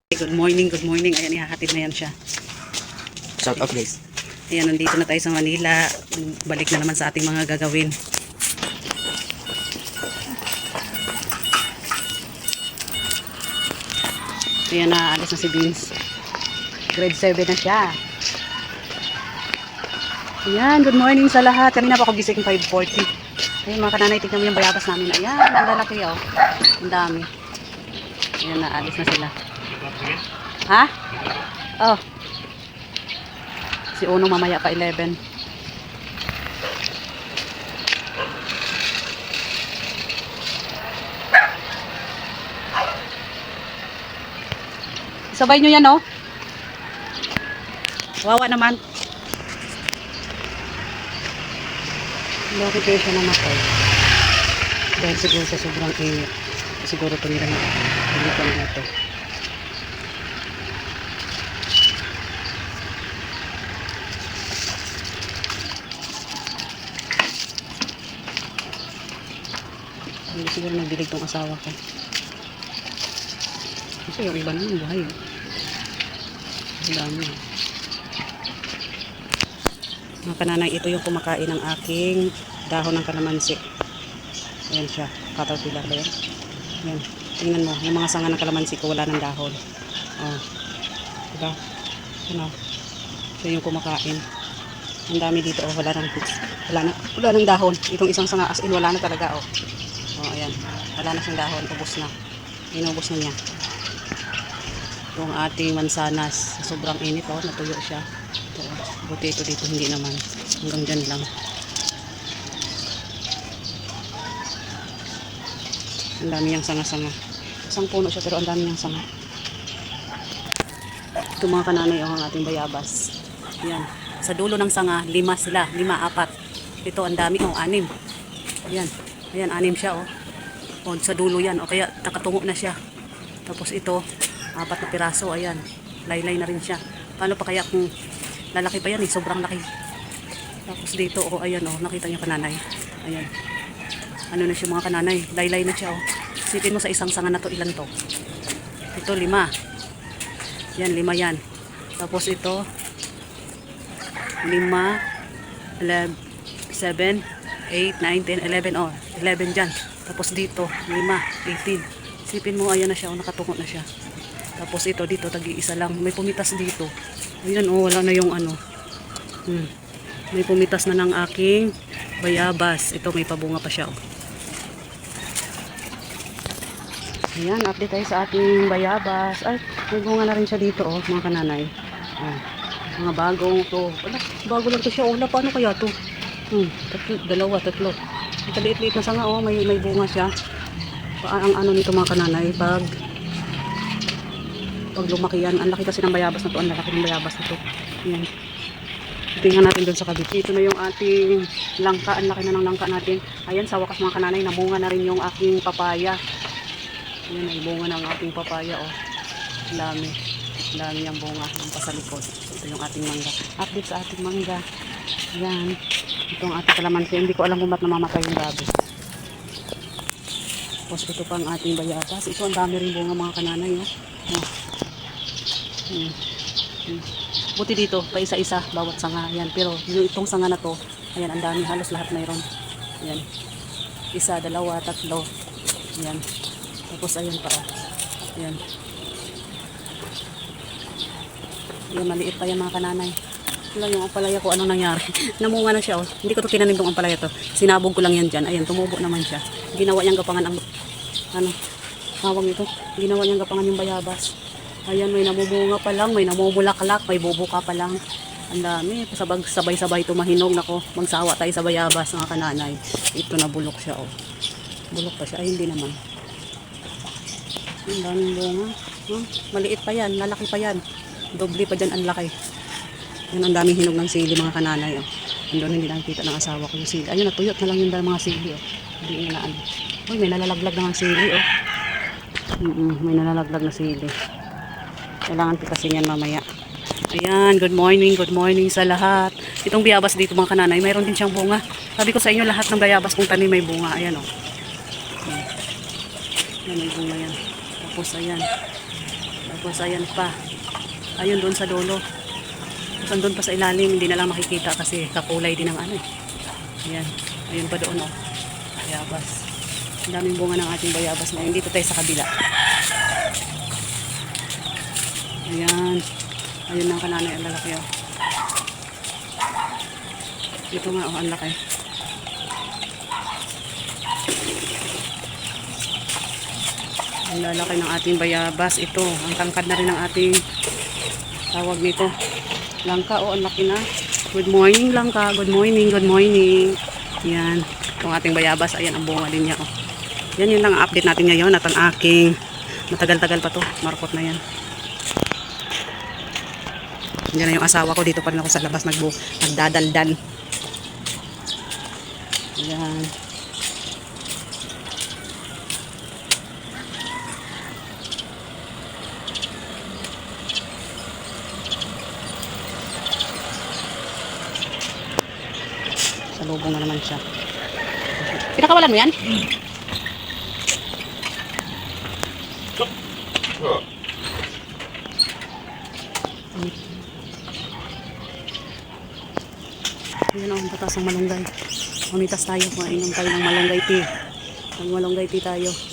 Good morning, good morning. Ayan, ihahatid na yan siya. Shout out guys. Ayan, nandito na tayo sa Manila. Balik na naman sa ating mga gagawin. Ayan na, alis na si Vince. Grade 7 na siya. Ayan, good morning sa lahat. Kanina pa ako gising 5:40. Ayan mga kananay, tignan mo yung bayabas namin. Ayan, ang lalaki oh. Ang dami. Ayan na, alis na sila. Ha? Oh. Si Unong mamaya pa 11. Sabay nyo yan, oh. Wawa naman. Bakit kayo siya namatay? Dahil siguro sa sobrang init. Siguro ito nila na ito. Hindi siguro nagdilig tong asawa ko. Kasi yung iba naman buhay. Ang dami. Mga kananay, ito yung kumakain ng aking dahon ng kalamansi. Ayan siya. Caterpillar ba yan? Ayan. Tingnan mo. Yung mga sanga ng kalamansi ko wala ng dahon. Oh. Diba? Ano? Siya yung kumakain. Ang dami dito. Oh. Wala ng dahon. Itong isang sanga as in wala na talaga. Oh. Oh, ayan. Wala na siyang dahon. Ubos na. Inubos na niya. Itong ating mansanas. Sobrang init. Oh. Natuyo siya. Ito. Buti ito dito. Hindi naman. Hanggang dyan lang. Ang dami niyang sanga-sanga. Isang puno siya pero ang dami niyang sanga. Ito mga kananay. Oh, ang ating bayabas. Ayan. Sa dulo ng sanga, 5 sila. 5, 4. Ito ang dami. Oh, 6. Ayan. Ayan, 6 siya, oh. O, sa dulo yan. O, kaya nakatungo na siya. Tapos ito, 4 na piraso. Ayan. Laylay na rin siya. Paano pa kaya kung lalaki pa yan, eh. Sobrang laki. Tapos dito, oh, ayan, oh. Nakita niyo kananay. Ayan. Ano na siya mga kananay. Laylay na siya, oh. Isipin mo sa isang sanga na to, ilan to? Ito, 5. Yan, 5 yan. Tapos ito, 5, 11, 7, 8, 9, 10, 11, oh, 11 dyan. Tapos dito, 5, 18. Sipin mo, ayan na siya, oh, nakatungo na siya. Tapos ito, dito, tagi-isa lang. May pumitas dito. Ayan, oh, wala na yung ano. May pumitas na ng aking bayabas. Ito, may pabunga pa siya, oh. Ayan, update tayo sa ating bayabas. Ay, may bunga na rin siya dito, oh, mga kananay. Oh, mga bagong to. Wala, bago lang to siya, oh. Wala, paano kaya to? Tatlo. Ito liit-liit na sanga, oh, may bunga siya. Ang ano nito mga kananay, pag lumaki yan, ang laki kasi ng bayabas na to, ang laki ng bayabas na to. Ayan. Tingnan natin doon sa kabit. Ito na yung ating langka, ang laki na ng langka natin. Ayan, sa wakas mga kananay, namunga na rin yung aking papaya. Ayan, ay bunga ng aking papaya, oh. Dami yung bunga, yung pasalikod. Ito yung ating mangga. Update sa ating mangga. Ayan. Itong ating kalamansi. Hindi ko alam kung ba't namamatay yung gabi. Tapos ito pa ang ating bayabas. Ito ang dami rin bunga mga kananay. Oh. Buti dito, pa isa-isa, bawat sanga. Ayan. Pero yung itong sanga na to, ayan, ang dami. Halos lahat mayroon. Ayan. 1, 2, 3. Ayan. Tapos ayan pa. Oh. Ayan. Ayan, maliit pa yan mga kananay. Wala yung ampalaya ko, anong nangyari. Namunga na siya, oh. Hindi ko to tinanim tong ampalaya to. Sinabog ko lang yan dyan. Ayan, tumubo naman siya. Ginawa niyang gapangan ang, ano, hawang ito. Ginawa niyang gapangan yung bayabas. Ayan, may namubunga pa lang, may namumulaklak, may bubuka pa lang. Ang dami. Sabay-sabay tumahinog. Nako, magsawa tayo sa bayabas, mga kananay. Ito na bulok siya, oh. Bulok pa siya. Ay, hindi naman. Ang daming bunga. Maliit pa yan, lalaki pa yan. Doble pa dyan ang laki. Yan, ang daming hinog ng sili mga kananay, oh. Andun hindi nakikita ng asawa ko yung sili. Ayun, natuyot na lang yung mga sili, oh. Hindi na ano. Uy, may nalalaglag na ng sili, oh. May nalalaglag na sili. Kailangan pitasin yan mamaya. Ayan, good morning sa lahat. Itong bayabas dito mga kananay, mayroon din siyang bunga. Sabi ko sa inyo, lahat ng bayabas kung tanim may bunga. Ayan, oh. Ayan, may bunga yan. Tapos ayan. Tapos ayan pa. Ayun doon sa dulo. Tapos andun pa sa ilalim, hindi na lang makikita kasi kakulay din ng ano eh. Ayan. Ayun pa doon oh. Bayabas. Ang daming bunga ng ating bayabas ngayon. Dito tayo sa kabila. Ayan. Ayun ang kananay, ang lalaki oh. Dito nga oh, ang laki. Ang lalaki ng ating bayabas. Ito, ang tangkad na rin ng ating tawag nito. Langka oh, ang laki na. Good morning langka. Good morning, good morning. Yan. Itong ating bayabas. Ayan ang bunga din niya oh. Yan yun lang ang update natin ngayon at ang aking matagal-tagal pa to. Markot na yan. Yan na yung asawa ko. Dito pa rin ako sa labas nagdadaldan. Yan. Salubong na naman siya. Pinakawalan mo yan? Ayan ang batas ng malunggay. Umitas tayo, mainom tayo ng malunggay tea. Ng malunggay tea tayo.